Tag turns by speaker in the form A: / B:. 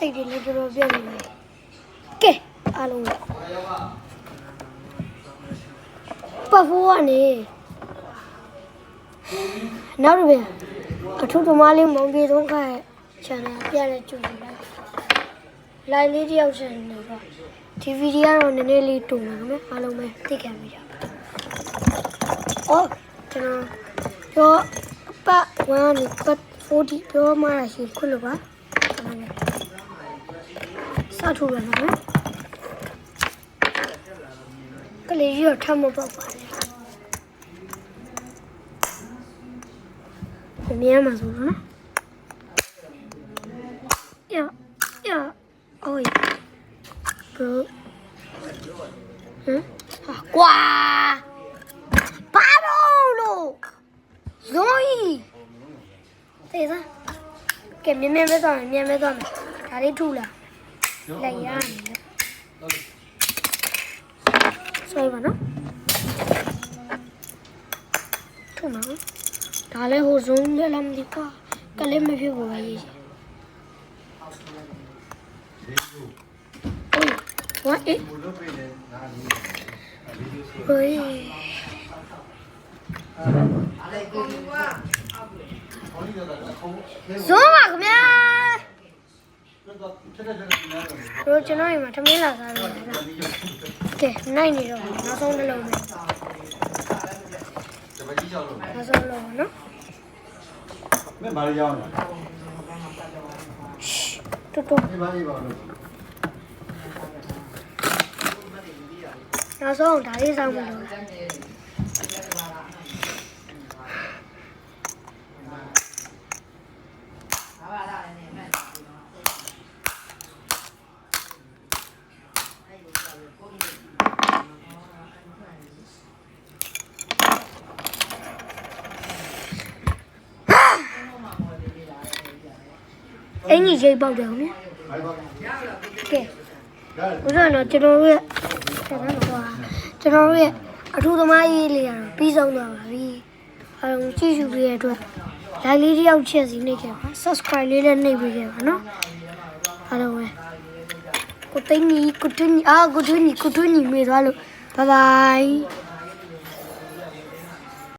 A: စိတ်တွေလည်းတော်တော်ပြည့်နေတယ်ကဲအားလုံးပတ်ဖို့ကနေနောက်တစ်ပြန်အထုသမားလေးမောင်ပြေဆုံးခါရဲ့ channel ပြတဲ့ကြိုးလိုက်လေးတယောက်ရှင်နေတော့ဒီဗီဒီယိုကတော့နည်းနည်းလေးတုံတယ်နော်အားလုံးပဲသိခံမိကြပါအော်ကျွန်တော်ပြောပတ်1နဲ့ပတ်40ပြောမှရရှိခွလို့ပါစထူရနော်ကလေးရထမပေါ့ပါလေမြင်မှာဆိုနော်呀哦呀哥呱巴喽喽容易对的给面面别断面别断哪里住了来呀所以吧呢住哪ဒါလည်းဟိုဇုံးလည်းမသိကွာကလေးမဖြစ်ဘူးပဲရေးချင်ဝါအေးဟိုးဇုံးပါခင်ဗျာတို့ကျွန်တော်အိမ်မှာထမင်းလာစားလို့ကဲနိုင်နေတော့နောက်ဆုံးတစ်လုံးပဲနောက်ဆုံးလုံးနော်
B: မင်းဘာလို့ရောက်နေ
A: တော်တော်
B: ဒီဘာလေးပါလို့
A: နောက်ဆုံးဒါလေးစောင်းမလို့အင်ကြီးချိတ်ပေါက်တယ်ခင်ဗျကဲဦးဇော်တော့ကျွန်တော်ရဲ့အထူးသမားရေးလေးရတော့ပြီးဆုံးသွားပါပြီအားလုံးကြည့်ရှုပေးတဲ့အတွက် like လေးတစ်ယောက်ချက်စီနှိပ်ခဲ့ပါ subscribe လေးလည်းနှိပ်ပေးခဲ့ပါနော်အားလုံးပဲကိုသိန်းကြီးကိုထွန်းကြီးမေးသွားလို့ bye bye